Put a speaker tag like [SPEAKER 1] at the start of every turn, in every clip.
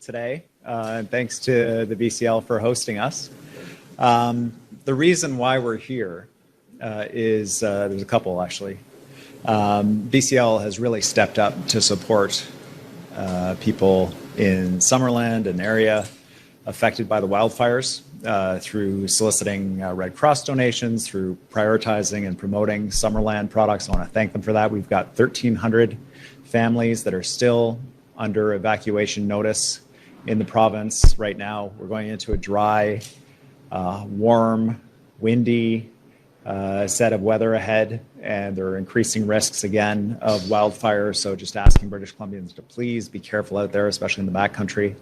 [SPEAKER 1] today, and thanks to the BCL for hosting us. The reason why we're here is there's a couple, actually. BCL has really stepped up to support people in Summerland and area affected by the wildfires through soliciting Red Cross donations, through prioritizing and promoting Summerland products. I want to thank them for that. We've got 1,300 families that are still under evacuation notice in the province right now. We're going into a dry, warm, windy set of weather ahead, and there are increasing risks again of wildfire. So just asking British Columbians to please be careful out there, especially in the backcountry,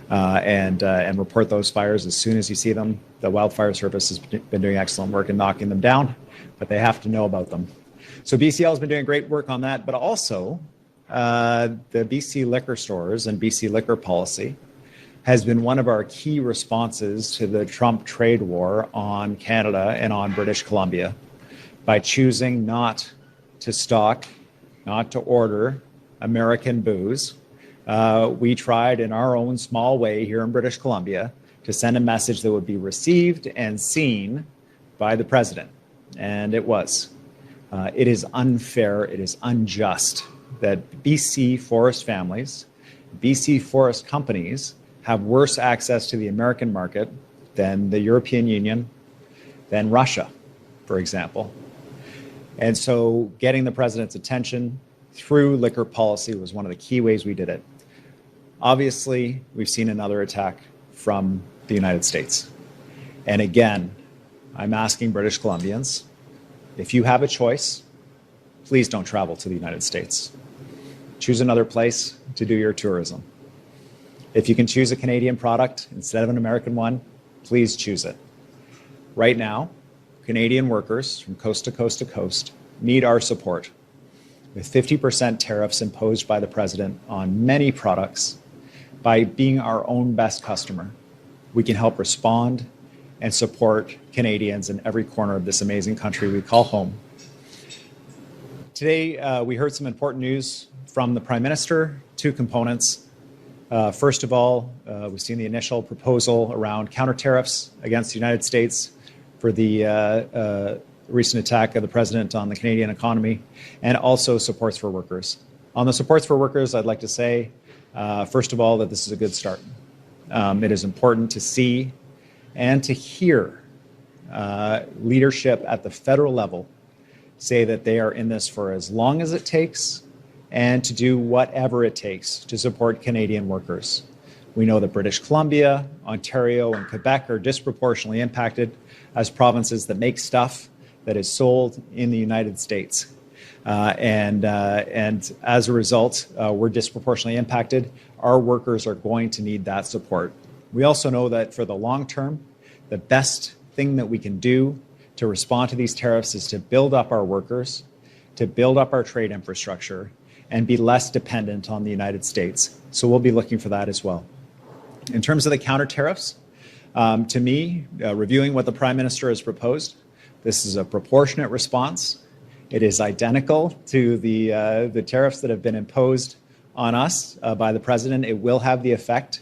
[SPEAKER 1] and report those fires as soon as you see them. The Wildfire Service has been doing excellent work in knocking them down, but they have to know about them. So BCL has been doing great work on that, but also the BC liquor stores and BC liquor policy has been one of our key responses to the Trump trade war on Canada and on British Columbia by choosing not to stock, not to order American booze. We tried in our own small way here in British Columbia to send a message that would be received and seen by the president, and it was. It is unfair, it is unjust that BC forest families, BC forest companies have worse access to the American market than the European Union, than Russia, for example. And so getting the president's attention through liquor policy was one of the key ways we did it. Obviously, we've seen another attack from the United States. And again, I'm asking British Columbians, if you have a choice, please don't travel to the United States. Choose another place to do your tourism. If you can choose a Canadian product instead of an American one, please choose it. Right now, Canadian workers from coast to coast to coast need our support. With 50% tariffs imposed by the president on many products, by being our own best customer, we can help respond and support Canadians in every corner of this amazing country we call home. Today, we heard some important news from the Prime Minister, two components. First of all, we've seen the initial proposal around counter tariffs against the United States for the recent attack of the president on the Canadian economy, and also supports for workers. On the supports for workers, I'd like to say, first of all, that this is a good start. It is important to see and to hear leadership at the federal level say that they are in this for as long as it takes and to do whatever it takes to support Canadian workers. We know that British Columbia, Ontario, and Quebec are disproportionately impacted as provinces that make stuff that is sold in the United States. And as a result, we're disproportionately impacted. Our workers are going to need that support. We also know that for the long term, the best thing that we can do to respond to these tariffs is to build up our workers, to build up our trade infrastructure, and be less dependent on the United States. So we'll be looking for that as well. In terms of the counter tariffs, to me, reviewing what the Prime Minister has proposed, this is a proportionate response. It is identical to the tariffs that have been imposed on us by the President. It will have the effect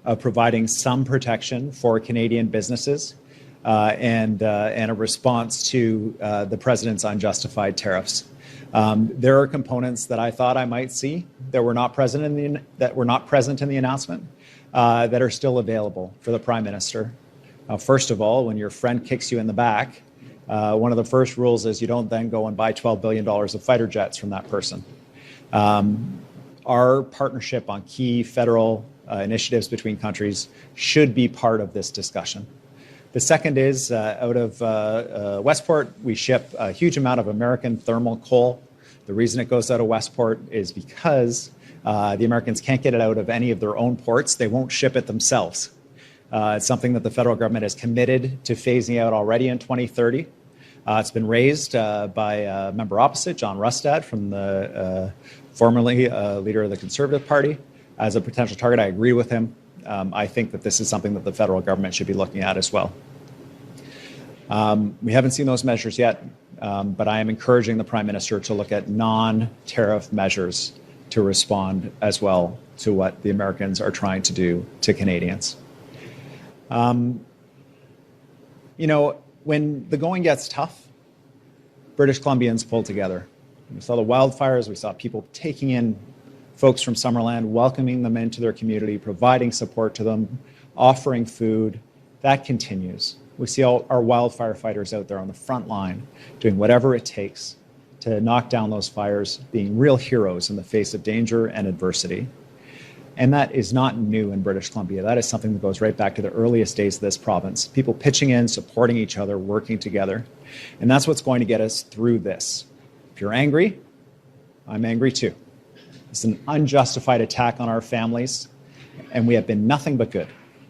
[SPEAKER 1] of providing some protection for Canadian businesses and a response to the President's unjustified tariffs. There are components that I thought I might see that were not present in the announcement that are still available for the Prime Minister. First of all, when your friend kicks you in the back, one of the first rules is you don't then go and buy $12 billion of fighter jets from that person. Our partnership on key federal initiatives between countries should be part of this discussion. The second is out of Westport, we ship a huge amount of American thermal coal. The reason it goes out of Westport is because the Americans can't get it out of any of their own ports. They won't ship it themselves. It's something that the federal government is committed to phasing out already in 2030. It's been raised by a member opposite, John Rustad, from the formerly leader of the Conservative Party, as a potential target. I agree with him. I think that this is something that the federal government should be looking at as well. We haven't seen those measures yet, but I am encouraging the Prime Minister to look at non-tariff measures to respond as well to what the Americans are trying to do to Canadians. When the going gets tough, British Columbians pull together. We saw the wildfires, we saw people taking in folks from Summerland, welcoming them into their community, providing support to them, offering food. That continues. We see all our wildfire fighters out there on the front line doing whatever it takes to knock down those fires, being real heroes in the face of danger and adversity. And that is not new in British Columbia. That is something that goes right back to the earliest days of this province. People pitching in, supporting each other, working together. And that's what's going to get us through this. If you're angry, I'm angry too. It's an unjustified attack on our families, and we have been nothing but good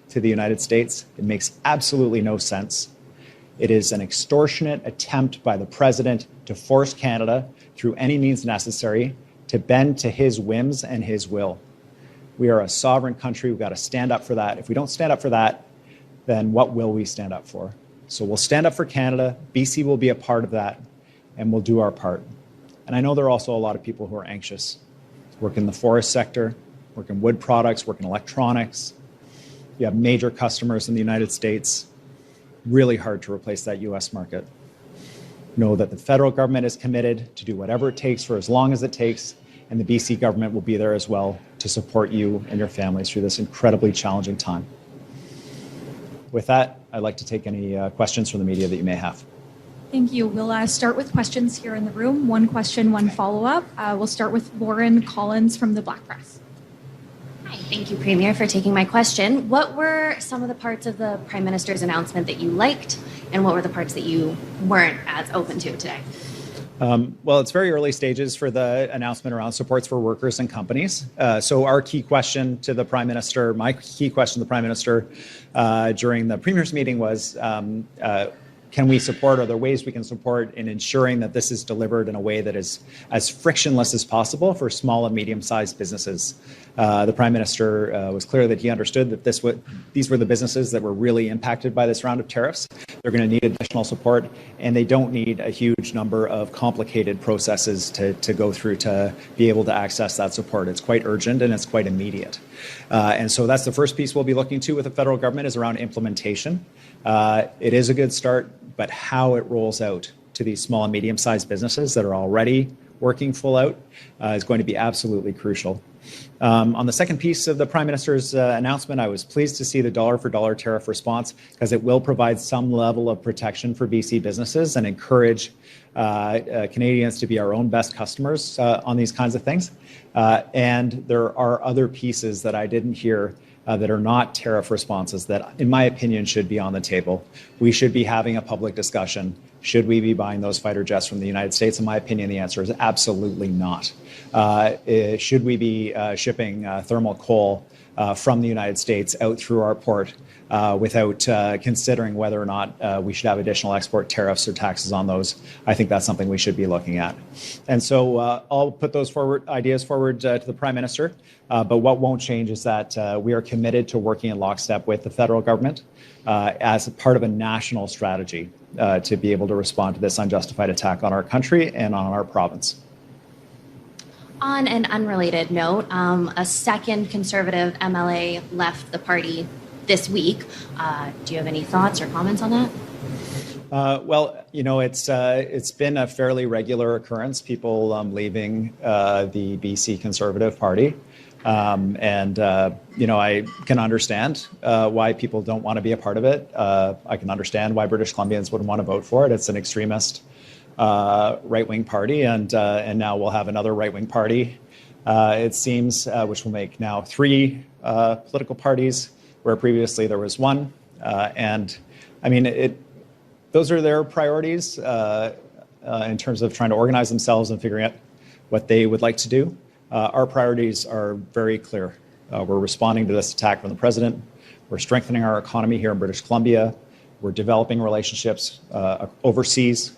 [SPEAKER 1] to the United States. It makes absolutely no sense. It is an extortionate attempt by the president to force Canada, through any means necessary, to bend to his whims and his will. We are a sovereign country. We've got to stand up for that. If we don't stand up for that, then what will we stand up for? So we'll stand up for Canada. BC will be a part of that, and we'll do our part. And I know there are also a lot of people who are anxious. Work in the forest sector, work in wood products, work in electronics. You have major customers in the United States. Really hard to replace that US market. Know that the federal government is committed to do whatever it takes for as long as it takes, and the BC government will be there as well to support you and your families through this incredibly challenging time. With that, I'd like to take any questions from the media that you may have.
[SPEAKER 2] Thank you. We'll start with questions here in the room. One question, one follow-up. We'll start with Lauren Collins from the Black Press.
[SPEAKER 3] Hi, thank you, Premier, for taking my question. What were some of the parts of the Prime Minister's announcement that you liked, and what were the parts that you weren't as open to today?
[SPEAKER 1] Well, it's very early stages for the announcement around supports for workers and companies. So our key question to the Prime Minister, my key question to the Prime Minister during the Premier's meeting was, can we support, are there ways we can support in ensuring that this is delivered in a way that is as frictionless as possible for small and medium-sized businesses? The Prime Minister was clear that he understood that these were the businesses that were really impacted by this round of tariffs. They're going to need additional support, and they don't need a huge number of complicated processes to go through to be able to access that support. It's quite urgent and it's quite immediate. And so that's the first piece we'll be looking to with the federal government is around implementation. It is a good start, but how it rolls out to these small and medium-sized businesses that are already working full out is going to be absolutely crucial. On the second piece of the Prime Minister's announcement, I was pleased to see the dollar-for-dollar tariff response because it will provide some level of protection for BC businesses and encourage Canadians to be our own best customers on these kinds of things. And there are other pieces that I didn't hear that are not tariff responses that, in my opinion, should be on the table. We should be having a public discussion. Should we be buying those fighter jets from the United States? In my opinion, the answer is absolutely not. Should we be shipping thermal coal from the United States out through our port without considering whether or not we should have additional export tariffs or taxes on those? I think that's something we should be looking at. And so I'll put those ideas forward to the Prime Minister. But what won't change is that we are committed to working in lockstep with the federal government as a part of a national strategy to be able to respond to this unjustified attack on our country and on our province.
[SPEAKER 3] On an unrelated note, a second Conservative MLA left the party this week. Do you have any thoughts or comments on that?
[SPEAKER 1] Well, you know, it's been a fairly regular occurrence, people leaving the BC Conservative Party. You know, I can understand why people don't want to be a part of it. I can understand why British Columbians wouldn't want to vote for it. It's an extremist right-wing party, and now we'll have another right-wing party, it seems, which will make now 3 political parties, where previously there was 1. And I mean, those are their priorities in terms of trying to organize themselves and figuring out what they would like to do. Our priorities are very clear. We're responding to this attack from the president. We're strengthening our economy here in British Columbia. We're developing relationships overseas.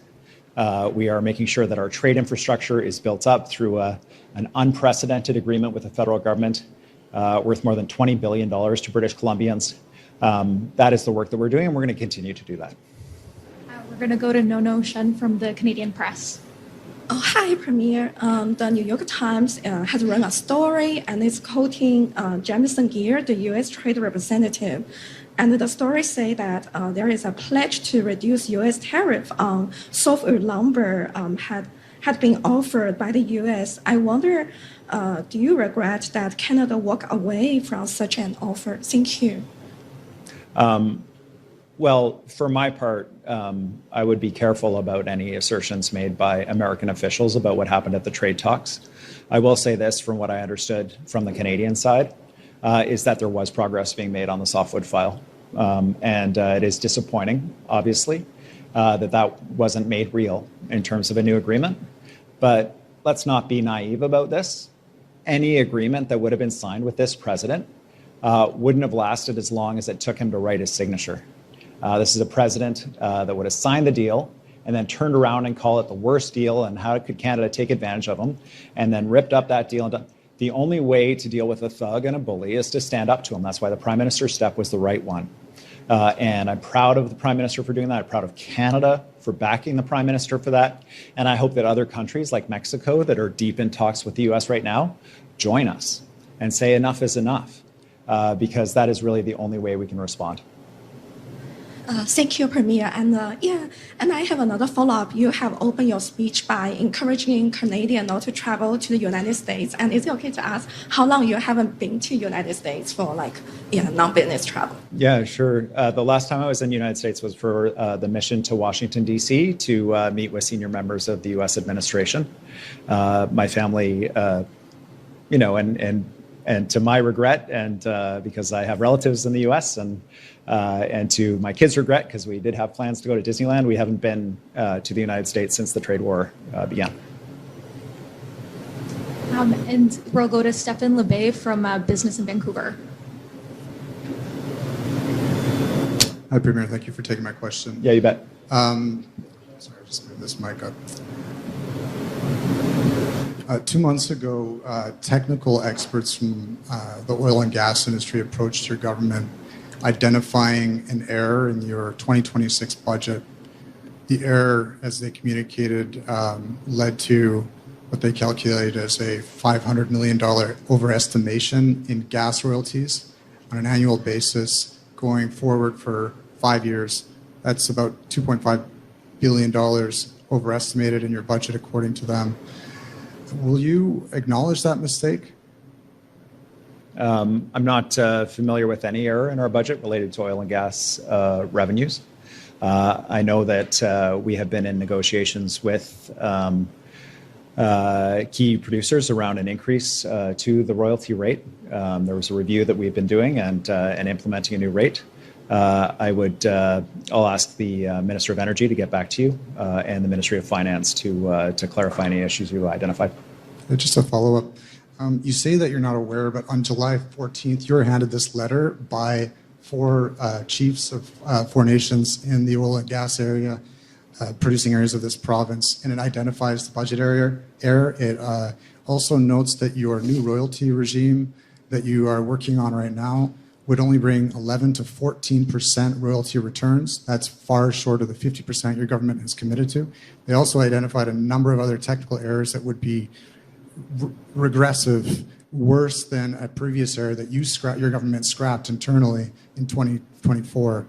[SPEAKER 1] We are making sure that our trade infrastructure is built up through an unprecedented agreement with the federal government worth more than $20 billion to British Columbians. That is the work that we're doing, and we're going to continue to do that.
[SPEAKER 2] We're going to go to Nono Shun from the Canadian Press.
[SPEAKER 4] Hi, Premier. The New York Times has run a story and it's quoting Jamison Geer, the U.S. Trade Representative. And the story say that there is a pledge to reduce U.S. tariff on softwood lumber had been offered by the U.S. I wonder, do you regret that Canada walked away from such an offer? Thank you.
[SPEAKER 1] Well, for my part, I would be careful about any assertions made by American officials about what happened at the trade talks. I will say this, from what I understood from the Canadian side, is that there was progress being made on the softwood file. And it is disappointing, obviously, that wasn't made real in terms of a new agreement. But let's not be naive about this. Any agreement that would have been signed with this president wouldn't have lasted as long as it took him to write his signature. This is a president that would have signed the deal and then turned around and called it the worst deal and how could Canada take advantage of him, and then ripped up that deal. The only way to deal with a thug and a bully is to stand up to him. That's why the Prime Minister's step was the right one. And I'm proud of the Prime Minister for doing that. I'm proud of Canada for backing the Prime Minister for that. And I hope that other countries like Mexico that are deep in talks with the US right now join us and say enough is enough, because that is really the only way we can respond.
[SPEAKER 4] Thank you, Premier. And and I have another follow-up. You have opened your speech by encouraging Canadians not to travel to the United States. And is it okay to ask how long you haven't been to the United States for non-business travel?
[SPEAKER 1] Yeah, sure. The last time I was in the United States was for the mission to Washington, D.C. to meet with senior members of the U.S. administration. My family, and to my regret, and because I have relatives in the U.S. and to my kids' regret, because we did have plans to go to Disneyland, we haven't been to the United States since the trade war began.
[SPEAKER 2] And we'll go to Stephen LeBay from Business in Vancouver.
[SPEAKER 5] Hi, Premier. Thank you for taking my question.
[SPEAKER 1] Yeah, you bet.
[SPEAKER 5] Sorry, I'll just move this mic up. 2 months ago, technical experts from the oil and gas industry approached your government identifying an error in your 2026 budget. The error, as they communicated, led to what they calculated as a $500 million overestimation in gas royalties on an annual basis going forward for 5 years. That's about $2.5 billion overestimated in your budget, according to them. Will you acknowledge that mistake?
[SPEAKER 1] I'm not familiar with any error in our budget related to oil and gas revenues. I know that we have been in negotiations with key producers around an increase to the royalty rate. There was a review that we've been doing and implementing a new rate. I'll ask the Minister of Energy to get back to you and the Ministry of Finance to clarify any issues you identified.
[SPEAKER 5] Just a follow-up. You say that you're not aware, but on July 14th, you were handed this letter by 4 chiefs of 4 nations in the oil and gas area, producing areas of this province, and it identifies the budget error. It also notes that your new royalty regime that you are working on right now would only bring 11 to 14% royalty returns. That's far short of the 50% your government has committed to. They also identified a number of other technical errors that would be regressive, worse than a previous error that your government scrapped internally in 2024.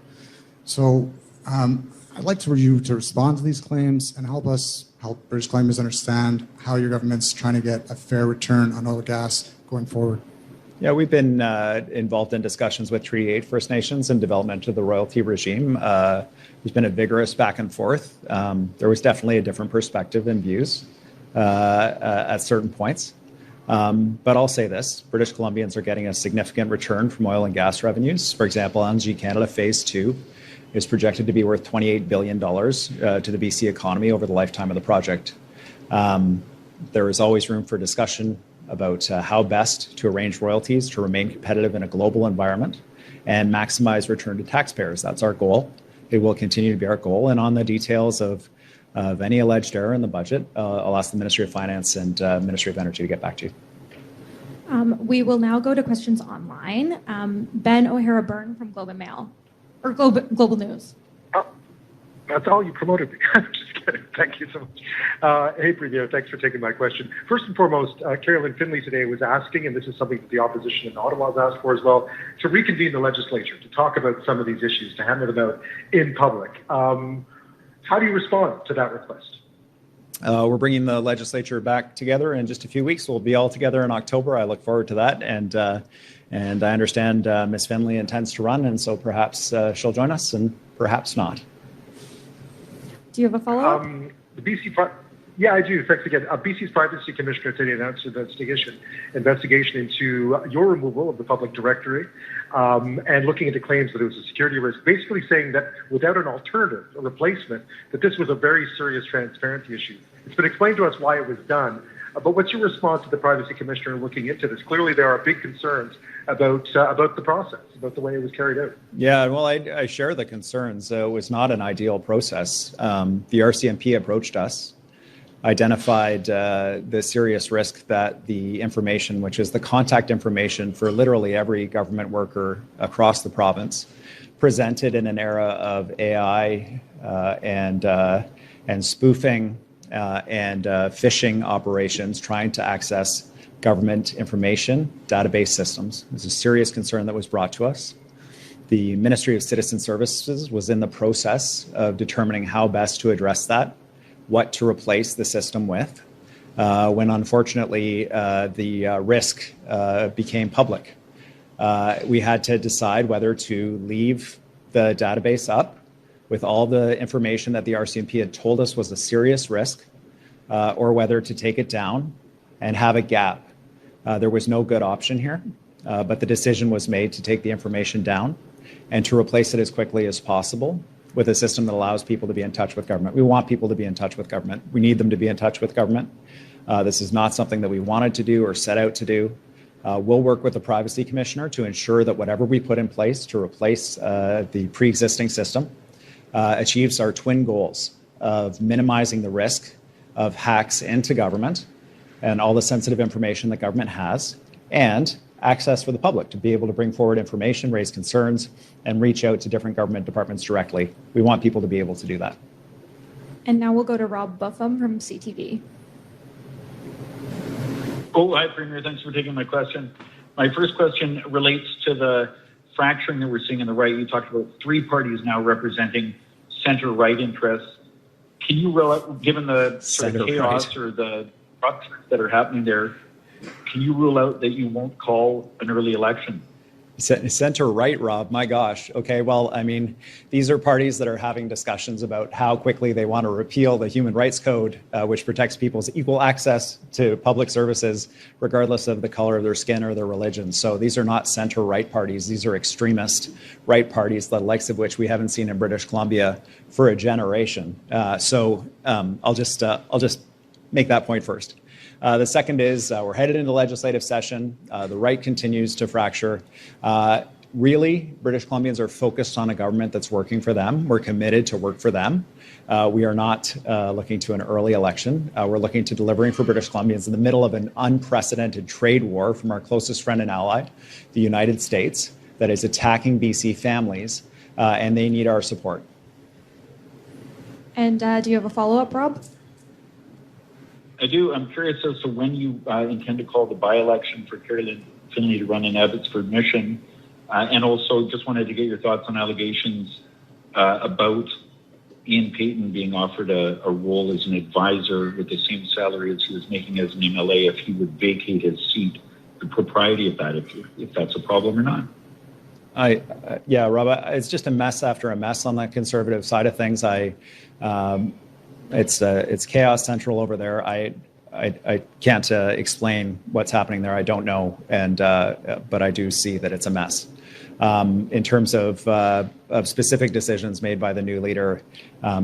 [SPEAKER 5] So I'd like for you to respond to these claims and help British Columbians understand how your government's trying to get a fair return on oil and gas going forward.
[SPEAKER 1] Yeah, we've been involved in discussions with Treaty 8 First Nations and development of the royalty regime. There's been a vigorous back and forth. There was definitely a different perspective and views at certain points. But I'll say this, British Columbians are getting a significant return from oil and gas revenues. For example, LNG Canada Phase 2 is projected to be worth $28 billion to the BC economy over the lifetime of the project. There is always room for discussion about how best to arrange royalties to remain competitive in a global environment and maximize return to taxpayers. That's our goal. It will continue to be our goal. And on the details of any alleged error in the budget, I'll ask the Ministry of Finance and Ministry of Energy to get back to you.
[SPEAKER 2] We will now go to questions online. Ben O'Hara Byrne from Globe and Mail, or Global News.
[SPEAKER 6] That's all you promoted me. I'm just kidding. Thank you so much. Hey, Premier, thanks for taking my question. First and foremost, Carolyn Finley today was asking, and this is something that the opposition in Ottawa has asked for as well, to reconvene the legislature, to talk about some of these issues, to hammer them out in public. How do you respond to that request?
[SPEAKER 1] We're bringing the legislature back together in just a few weeks. We'll be all together in October. I look forward to that. And I understand Ms. Finley intends to run, and so perhaps she'll join us and perhaps not.
[SPEAKER 2] Do you have a follow-up?
[SPEAKER 6] Yeah, I do. Thanks again. BC's Privacy Commissioner today announced an investigation into your removal of the public directory and looking into claims that it was a security risk, basically saying that without an alternative, a replacement, that this was a very serious transparency issue. It's been explained to us why it was done, but what's your response to the Privacy Commissioner looking into this? Clearly, there are big concerns about the process, about the way it was carried out.
[SPEAKER 1] Yeah, well, I share the concerns. It was not an ideal process. The RCMP approached us, identified the serious risk that the information, which is the contact information for literally every government worker across the province, presented in an era of AI and spoofing and phishing operations trying to access government information database systems. It was a serious concern that was brought to us. The Ministry of Citizen Services was in the process of determining how best to address that, what to replace the system with, when unfortunately the risk became public. We had to decide whether to leave the database up with all the information that the RCMP had told us was a serious risk, or whether to take it down and have a gap. There was no good option here, but the decision was made to take the information down and to replace it as quickly as possible with a system that allows people to be in touch with government. We want people to be in touch with government. We need them to be in touch with government. This is not something that we wanted to do or set out to do. We'll work with the Privacy Commissioner to ensure that whatever we put in place to replace the pre-existing system achieves our twin goals of minimizing the risk of hacks into government and all the sensitive information that government has, and access for the public to be able to bring forward information, raise concerns, and reach out to different government departments directly. We want people to be able to do that.
[SPEAKER 2] And now we'll go to Rob Buffum from CTV.
[SPEAKER 7] Oh, hi, Premier. Thanks for taking my question. My first question relates to the fracturing that we're seeing in the right. You talked about three parties now representing center-right interests. Can you rule out, given the sort of chaos or the ruptures that are happening there, can you rule out that you won't call an early election?
[SPEAKER 1] Center right, Rob, my gosh. Okay, well, I mean, these are parties that are having discussions about how quickly they want to repeal the Human Rights Code, which protects people's equal access to public services, regardless of the color of their skin or their religion. So these are not center right parties. These are extremist right parties, the likes of which we haven't seen in British Columbia for a generation. So I'll just make that point first. The second is we're headed into legislative session. The right continues to fracture. Really, British Columbians are focused on a government that's working for them. We're committed to work for them. We are not looking to an early election. We're looking to delivering for British Columbians in the middle of an unprecedented trade war from our closest friend and ally, the United States, that is attacking BC families, and they need our support.
[SPEAKER 2] And do you have a follow-up, Rob?
[SPEAKER 7] I do. I'm curious as to when you intend to call the by-election for Carolyn Finley to run in Abbotsford Mission. And also just wanted to get your thoughts on allegations about Ian Payton being offered a role as an advisor with the same salary as he was making as an MLA if he would vacate his seat. The propriety of that, if that's a problem or not.
[SPEAKER 1] Yeah, Rob, it's just a mess after a mess on the Conservative side of things. It's chaos central over there. I can't explain what's happening there. I don't know, but I do see that it's a mess. In terms of specific decisions made by the new leader,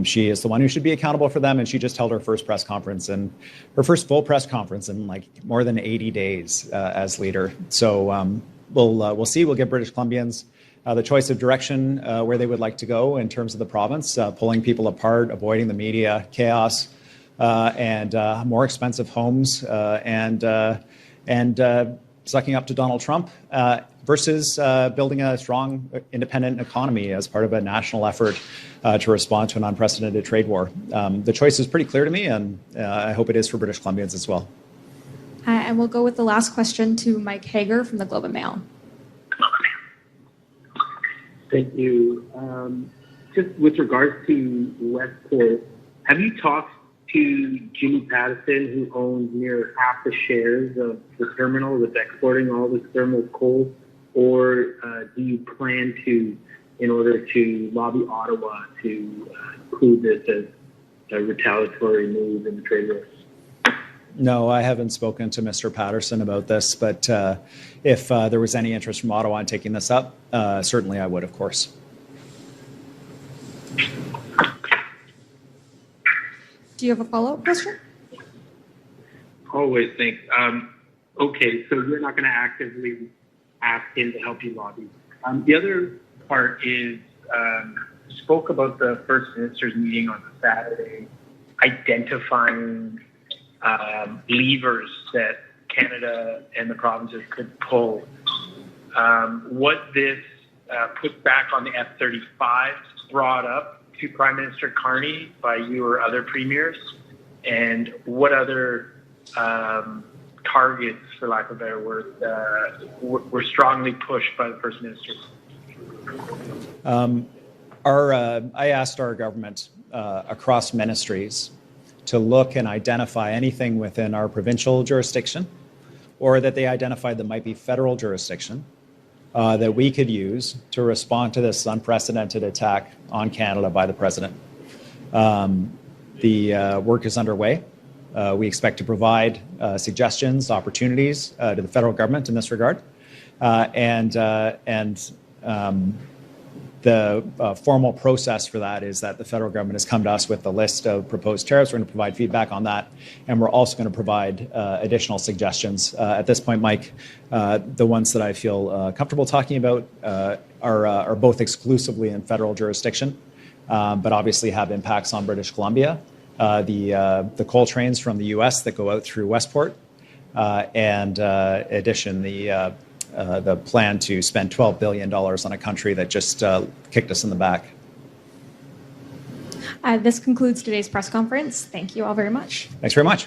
[SPEAKER 1] she is the one who should be accountable for them, and she just held her first press conference and her first full press conference in like more than 80 days as leader. So we'll see. We'll give British Columbians the choice of direction where they would like to go in terms of the province, pulling people apart, avoiding the media chaos, and more expensive homes, and sucking up to Donald Trump versus building a strong, independent economy as part of a national effort to respond to an unprecedented trade war. The choice is pretty clear to me, and I hope it is for British Columbians as well.
[SPEAKER 2] And we'll go with the last question to Mike Hager from the Globe and Mail.
[SPEAKER 8] Thank you. Just with regards to Westport, have you talked to Jimmy Pattison, who owns near half the shares of the terminal that's exporting all this thermal coal, or do you plan to, in order to lobby Ottawa to include this as a retaliatory move in the trade war?
[SPEAKER 1] No, I haven't spoken to Mr. Patterson about this, but if there was any interest from Ottawa in taking this up, certainly I would, of course.
[SPEAKER 2] Do you have a follow-up question?
[SPEAKER 8] Always, thanks. Okay, so you're not going to actively ask him to help you lobby. The other part is you spoke about the First Minister's meeting on Saturday, identifying levers that Canada and the provinces could pull. What this puts back on the F-35 brought up to Prime Minister Carney by you or other premiers, and what other targets, for lack of a better word, were strongly pushed by the First Minister?
[SPEAKER 1] I asked our government across ministries to look and identify anything within our provincial jurisdiction, or that they identified that might be federal jurisdiction, that we could use to respond to this unprecedented attack on Canada by the President. The work is underway. We expect to provide suggestions, opportunities to the federal government in this regard. The formal process for that is that the federal government has come to us with a list of proposed tariffs. We're going to provide feedback on that, and we're also going to provide additional suggestions. At this point, Mike, the ones that I feel comfortable talking about are both exclusively in federal jurisdiction, but obviously have impacts on British Columbia. The coal trains from the U.S. that go out through Westport, and in addition, the plan to spend $12 billion on a country that just kicked us in the back.
[SPEAKER 2] This concludes today's press conference. Thank you all very much.
[SPEAKER 1] Thanks very much.